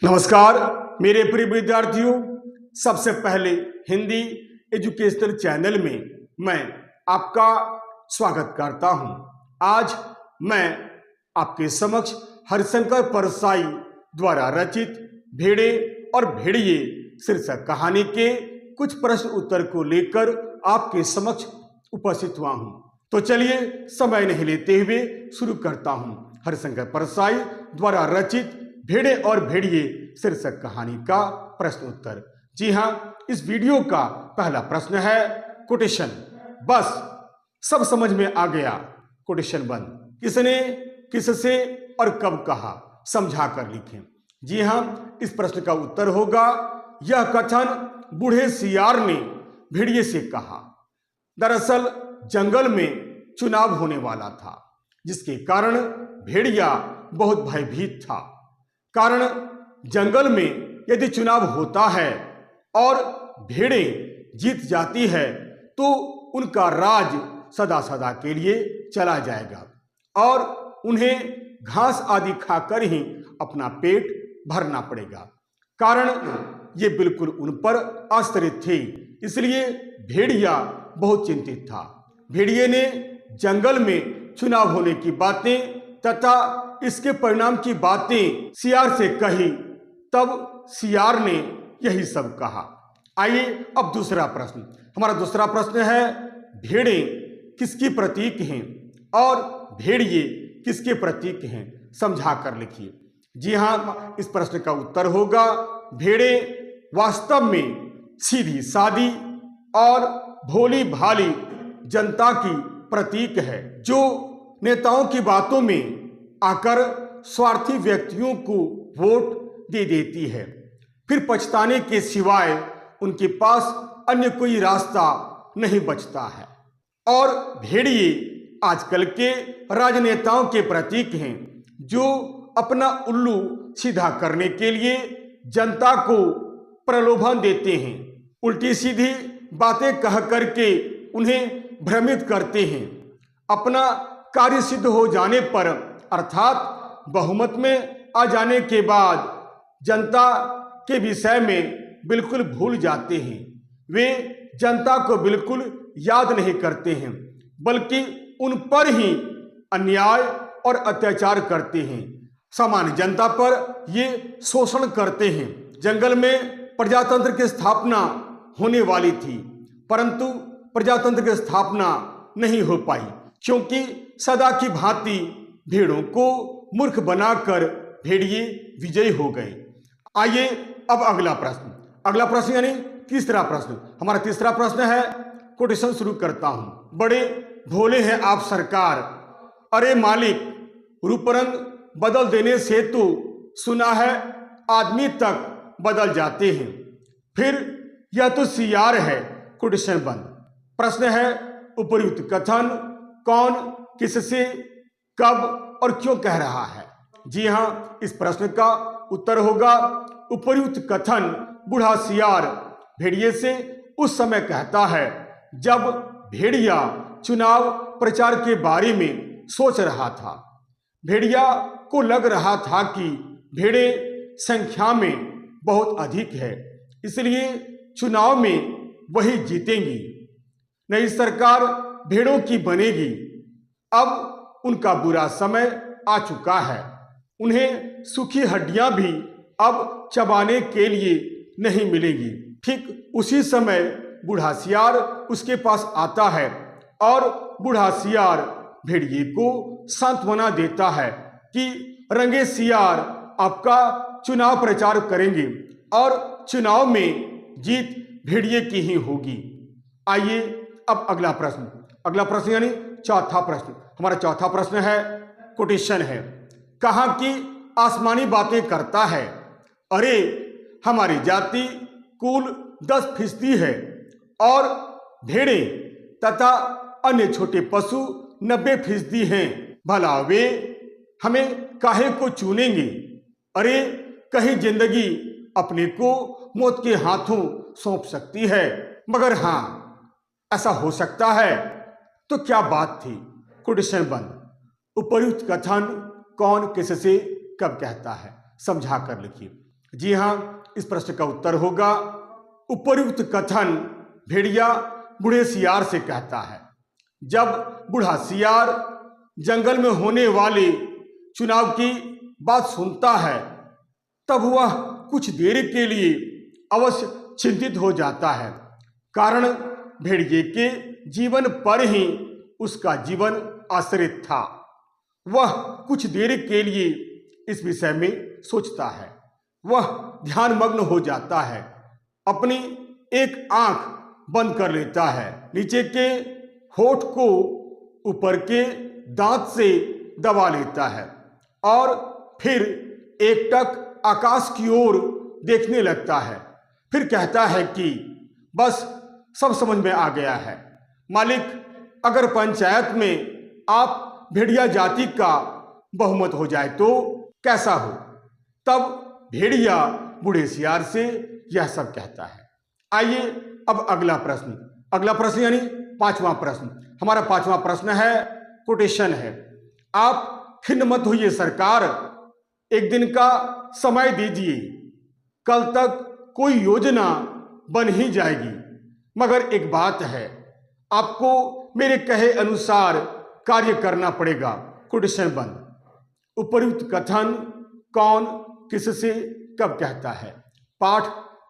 नमस्कार मेरे प्रिय विद्यार्थियों, सबसे पहले हिंदी एजुकेशनल चैनल में मैं आपका स्वागत करता हूं। आज मैं आपके समक्ष हरिशंकर परसाई द्वारा रचित भेड़े और भेड़िए शीर्षक कहानी के कुछ प्रश्न उत्तर को लेकर आपके समक्ष उपस्थित हुआ हूं। तो चलिए समय नहीं लेते हुए शुरू करता हूं हरिशंकर परसाई द्वारा रचित भेड़े और भेड़िए शीर्षक कहानी का प्रश्न उत्तर। जी हाँ, इस वीडियो का पहला प्रश्न है कोटेशन। बस सब समझ में आ गया। कोटेशन बंद। किसने किससे और कब कहा, समझा कर लिखें। जी हाँ, इस प्रश्न का उत्तर होगा यह कथन बूढ़े सियार ने भेड़िए से कहा। दरअसल जंगल में चुनाव होने वाला था, जिसके कारण भेड़िया बहुत भयभीत था। कारण जंगल में यदि चुनाव होता है और भेड़ें जीत जाती है तो उनका राज सदा सदा के लिए चला जाएगा और उन्हें घास आदि खाकर ही अपना पेट भरना पड़ेगा। कारण ये बिल्कुल उन पर आश्रित थे, इसलिए भेड़िया बहुत चिंतित था। भेड़िए ने जंगल में चुनाव होने की बातें तथा इसके परिणाम की बातें सियार से कही, तब सियार ने यही सब कहा। आइए अब दूसरा प्रश्न। हमारा दूसरा प्रश्न है भेड़ें किसकी प्रतीक हैं और भेड़िए किसके प्रतीक हैं, समझा कर लिखिए। जी हाँ, इस प्रश्न का उत्तर होगा भेड़ें वास्तव में सीधी सादी और भोली भाली जनता की प्रतीक है, जो नेताओं की बातों में आकर स्वार्थी व्यक्तियों को वोट दे देती है, फिर पछताने के सिवाय उनके पास अन्य कोई रास्ता नहीं बचता है। और भेड़िए आजकल के राजनेताओं के प्रतीक हैं, जो अपना उल्लू सीधा करने के लिए जनता को प्रलोभन देते हैं, उल्टी सीधी बातें कह करके उन्हें भ्रमित करते हैं। अपना कार्य सिद्ध हो जाने पर अर्थात बहुमत में आ जाने के बाद जनता के विषय में बिल्कुल भूल जाते हैं। वे जनता को बिल्कुल याद नहीं करते हैं, बल्कि उन पर ही अन्याय और अत्याचार करते हैं। सामान्य जनता पर ये शोषण करते हैं। जंगल में प्रजातंत्र की स्थापना होने वाली थी, परंतु प्रजातंत्र की स्थापना नहीं हो पाई, क्योंकि सदा की भांति भेड़ों को मूर्ख बनाकर भेड़िए विजयी हो गए। आइए अब अगला प्रश्न यानी तीसरा प्रश्न। हमारा तीसरा प्रश्न है, कोटेशन शुरू करता हूं। बड़े भोले हैं आप सरकार, अरे मालिक रूप रंग बदल देने से तो सुना है आदमी तक बदल जाते हैं, फिर यह तो सियार है। कोटेशन बंद। प्रश्न है उपर्युक्त कथन कौन किससे कब और क्यों कह रहा है। जी हाँ, इस प्रश्न का उत्तर होगा उपर्युक्त कथन बूढ़ा सियार भेड़िए से उस समय कहता है जब भेड़िया चुनाव प्रचार के बारे में सोच रहा था। भेड़िया को लग रहा था कि भेड़ें संख्या में बहुत अधिक है, इसलिए चुनाव में वही जीतेंगी, नई सरकार भेड़ों की बनेगी। अब उनका बुरा समय आ चुका है, उन्हें सूखी हड्डियां भी अब चबाने के लिए नहीं मिलेगी। ठीक उसी समय बूढ़ा सियार उसके पास आता है और बूढ़ा सियार भेड़िए को सांत्वना देता है कि रंगे सियार आपका चुनाव प्रचार करेंगे और चुनाव में जीत भेड़िए की ही होगी। आइए अब अगला प्रश्न यानी चौथा प्रश्न। हमारा चौथा प्रश्न है कोटेशन है, कहाँ की आसमानी बातें करता है। अरे हमारी जाति कुल 10% है और भेड़ें तथा अन्य छोटे पशु 90% हैं। भला वे हमें काहे को चुनेंगे। अरे कहीं जिंदगी अपने को मौत के हाथों सौंप सकती है, मगर हाँ ऐसा हो सकता है तो क्या बात थी। कोटेशन बंद। उपर्युक्त कथन कौन किससे कब कहता है, समझा कर लिखिए। जी हाँ, इस प्रश्न का उत्तर होगा उपर्युक्त कथन भेड़िया बूढ़े सियार से कहता है। जब बूढ़ा सियार जंगल में होने वाले चुनाव की बात सुनता है तब वह कुछ देर के लिए अवश्य चिंतित हो जाता है, कारण भेड़िए के जीवन पर ही उसका जीवन आश्रित था। वह कुछ देर के लिए इस विषय में सोचता है, वह ध्यानमग्न हो जाता है, अपनी एक आंख बंद कर लेता है, नीचे के होठ को ऊपर के दांत से दबा लेता है और फिर एकटक आकाश की ओर देखने लगता है। फिर कहता है कि बस सब समझ में आ गया है मालिक, अगर पंचायत में आप भेड़िया जाति का बहुमत हो जाए तो कैसा हो। तब भेड़िया बूढ़े सियार से यह सब कहता है। आइए अब अगला प्रश्न यानी पांचवा प्रश्न। हमारा पांचवा प्रश्न है, कोटेशन है। आप खिन्न मत होइए सरकार, एक दिन का समय दीजिए, कल तक कोई योजना बन ही जाएगी, मगर एक बात है, आपको मेरे कहे अनुसार कार्य करना पड़ेगा। कोटेशन बंद। उपर्युक्त कथन कौन किससे कब कहता है? पाठ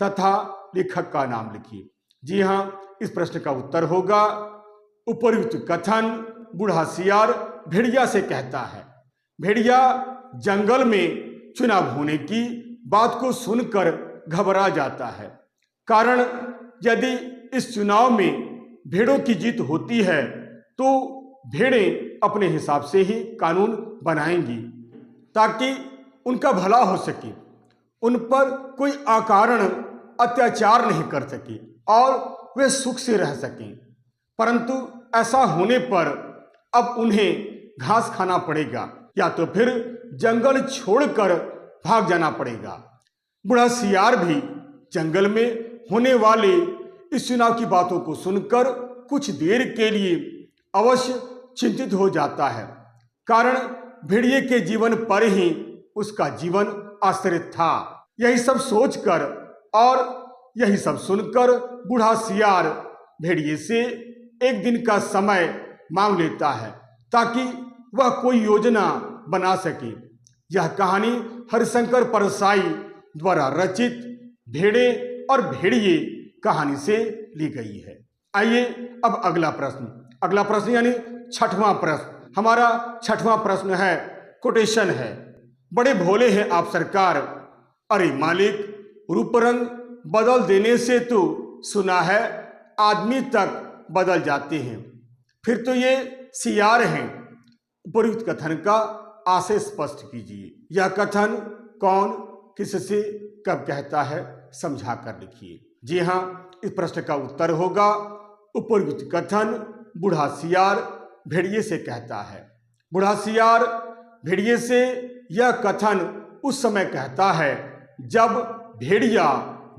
तथा लेखक का नाम लिखिए। जी हाँ, इस प्रश्न का उत्तर होगा उपर्युक्त कथन बूढ़ा सियार भेड़िया से कहता है। भेड़िया जंगल में चुनाव होने की बात को सुनकर घबरा जाता है, कारण यदि इस चुनाव में भेड़ों की जीत होती है तो भेड़ें अपने हिसाब से ही कानून बनाएंगी ताकि उनका भला हो सके, उन पर कोई अकारण अत्याचार नहीं कर सके और वे सुख से रह सकें। परंतु ऐसा होने पर अब उन्हें घास खाना पड़ेगा या तो फिर जंगल छोड़कर भाग जाना पड़ेगा। बूढ़ा सियार भी जंगल में होने वाले इस चुनाव की बातों को सुनकर कुछ देर के लिए अवश्य चिंतित हो जाता है, कारण भेड़िए के जीवन पर ही उसका जीवन आश्रित था। यही सब सोचकर और यही सब सुनकर बूढ़ा सियार भेड़िए से एक दिन का समय मांग लेता है ताकि वह कोई योजना बना सके। यह कहानी हरिशंकर परसाई द्वारा रचित भेड़े और भेड़िए कहानी से ली गई है। आइए अब अगला प्रश्न यानी छठवां प्रश्न। हमारा छठवां प्रश्न है, कोटेशन है। बड़े भोले हैं आप सरकार, अरे मालिक, रूप रंग बदल देने से तो सुना है आदमी तक बदल जाते हैं, फिर तो ये सियार हैं। उपर्युक्त कथन का आशय स्पष्ट कीजिए। यह कथन कौन किससे कब कहता है, समझा कर लिखिए। जी हाँ, इस प्रश्न का उत्तर होगा उपर्युक्त कथन बूढ़ा सियार भेड़िए से कहता है। बूढ़ा सियार भेड़िए से यह कथन उस समय कहता है जब भेड़िया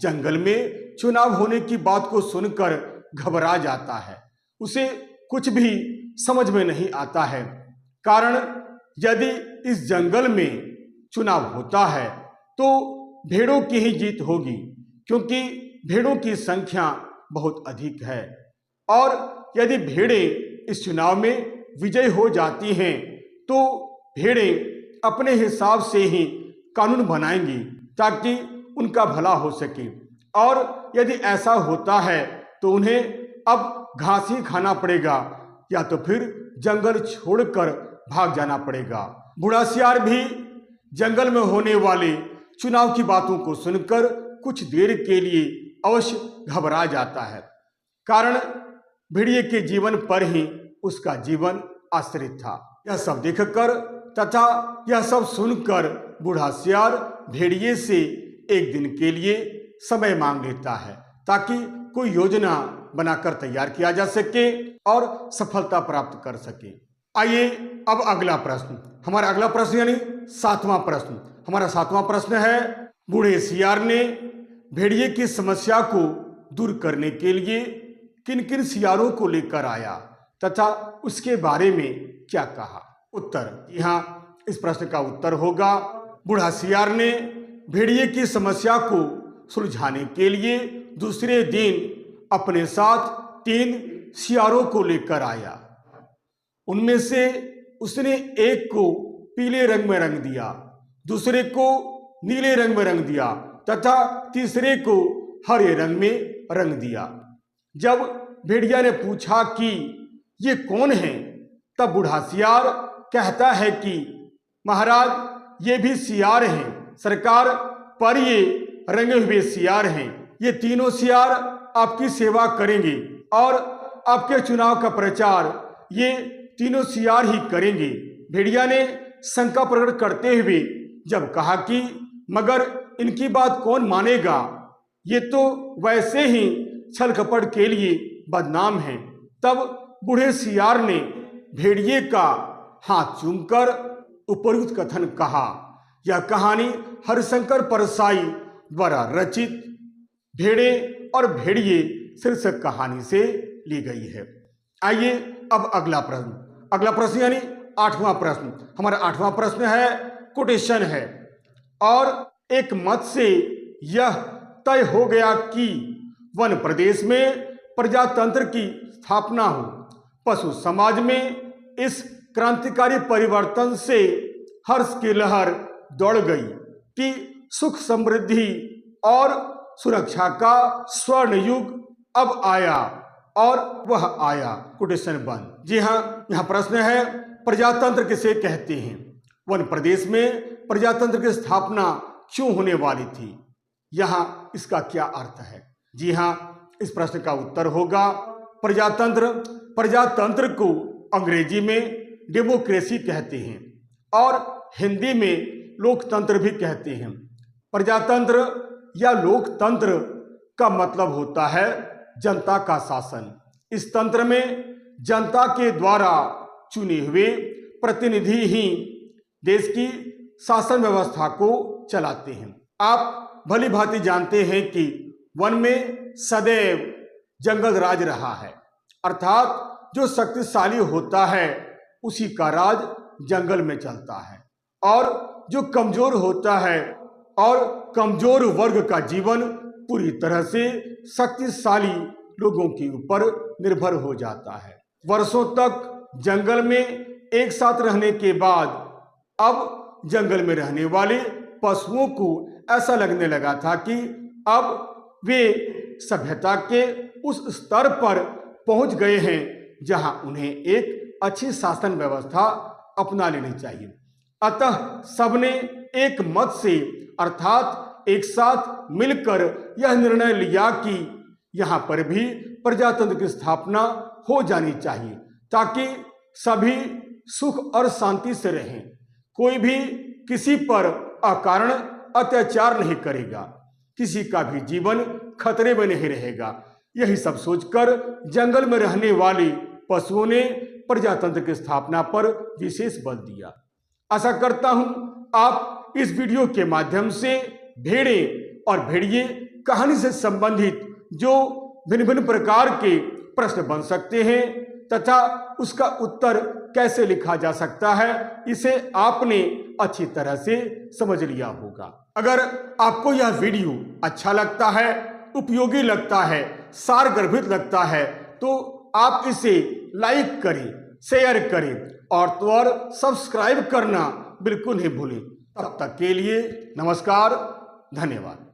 जंगल में चुनाव होने की बात को सुनकर घबरा जाता है। उसे कुछ भी समझ में नहीं आता है, कारण यदि इस जंगल में चुनाव होता है तो भेड़ों की ही जीत होगी, क्योंकि भेड़ों की संख्या बहुत अधिक है और यदि भेड़ें इस चुनाव में विजय हो जाती हैं तो भेड़ें अपने हिसाब से ही कानून बनाएंगी ताकि उनका भला हो सके, और यदि ऐसा होता है तो उन्हें अब घास ही खाना पड़ेगा या तो फिर जंगल छोड़कर भाग जाना पड़ेगा। बूढ़ा सियार भी जंगल में होने वाले चुनाव की बातों को सुनकर कुछ देर के लिए अवश्य घबरा जाता है, कारण भेड़िए के जीवन पर ही उसका जीवन आश्रित था। यह सब देखकर तथा यह सब सुनकर बूढ़ा सियार भेड़िए से एक दिन के लिए समय मांग लेता है ताकि कोई योजना बनाकर तैयार किया जा सके और सफलता प्राप्त कर सके। आइए अब अगला प्रश्न। हमारा अगला प्रश्न यानी सातवां प्रश्न। हमारा सातवां प्रश्न है, बूढ़े सियार ने भेड़िए की समस्या को दूर करने के लिए किन किन सियारों को लेकर आया तथा उसके बारे में क्या कहा? उत्तर, यहाँ इस प्रश्न का उत्तर होगा बूढ़ा सियार ने भेड़िए की समस्या को सुलझाने के लिए दूसरे दिन अपने साथ 3 सियारों को लेकर आया। उनमें से उसने एक को पीले रंग में रंग दिया, दूसरे को नीले रंग में रंग दिया तथा तीसरे को हरे रंग में रंग दिया। जब भेड़िया ने पूछा कि ये कौन है, तब बूढ़ा सियार कहता है कि महाराज ये भी सियार हैं सरकार, पर ये रंगे हुए सियार हैं। ये तीनों सियार आपकी सेवा करेंगे और आपके चुनाव का प्रचार ये तीनों सियार ही करेंगे। भेड़िया ने शंका प्रकट करते हुए जब कहा कि मगर इनकी बात कौन मानेगा, ये तो वैसे ही छल कपट के लिए बदनाम हैं। तब बूढ़े सियार ने भेड़िए का हाथ चूमकर उपयुक्त कथन कहा। यह कहानी हरिशंकर परसाई द्वारा रचित भेड़े और भेड़िए शीर्षक कहानी से ली गई है। आइए अब अगला प्रश्न यानी 8वां प्रश्न। हमारा 8वां प्रश्न है, कोटेशन है। और एक मत से यह तय हो गया कि वन प्रदेश में प्रजातंत्र की स्थापना हो। पशु समाज में इस क्रांतिकारी परिवर्तन से हर्ष की लहर दौड़ गई कि सुख समृद्धि और सुरक्षा का स्वर्ण युग अब आया, और वह आया। कोटेशन बंद। जी हाँ, यहाँ प्रश्न है, प्रजातंत्र किसे कहते हैं? वन प्रदेश में प्रजातंत्र की स्थापना क्यों होने वाली थी? यहाँ इसका क्या अर्थ है? जी हाँ, इस प्रश्न का उत्तर होगा प्रजातंत्र। प्रजातंत्र को अंग्रेजी में डेमोक्रेसी कहते हैं और हिंदी में लोकतंत्र भी कहते हैं। प्रजातंत्र या लोकतंत्र का मतलब होता है जनता का शासन। इस तंत्र में जनता के द्वारा चुने हुए प्रतिनिधि ही देश की शासन व्यवस्था को चलाते हैं। आप भली भांति जानते हैं कि वन में सदैव जंगल राज रहा है, अर्थात जो शक्तिशाली होता है उसी का राज जंगल में चलता है, और जो कमजोर होता है और कमजोर वर्ग का जीवन पूरी तरह से शक्तिशाली लोगों के ऊपर निर्भर हो जाता है। वर्षों तक जंगल में एक साथ रहने के बाद अब जंगल में रहने वाले पशुओं को ऐसा लगने लगा था कि अब वे सभ्यता के उस स्तर पर पहुंच गए हैं जहां उन्हें एक अच्छी शासन व्यवस्था अपना लेनी चाहिए। अतः सबने एक मत से अर्थात एक साथ मिलकर यह निर्णय लिया कि यहाँ पर भी प्रजातंत्र की स्थापना हो जानी चाहिए, ताकि सभी सुख और शांति से रहें। कोई भी किसी पर अकारण अत्याचार नहीं करेगा, किसी का भी जीवन खतरे में नहीं रहेगा। यही सब सोचकर जंगल में रहने वाले पशुओं ने प्रजातंत्र की स्थापना पर विशेष बल दिया। आशा करता हूं आप इस वीडियो के माध्यम से भेड़े और भेड़िए कहानी से संबंधित जो भिन्न भिन्न प्रकार के प्रश्न बन सकते हैं तथा उसका उत्तर कैसे लिखा जा सकता है, इसे आपने अच्छी तरह से समझ लिया होगा। अगर आपको यह वीडियो अच्छा लगता है, उपयोगी लगता है, सारगर्भित लगता है, तो आप इसे लाइक करें, शेयर करें और तो और सब्सक्राइब करना बिल्कुल नहीं भूलें। तब तक के लिए नमस्कार, धन्यवाद।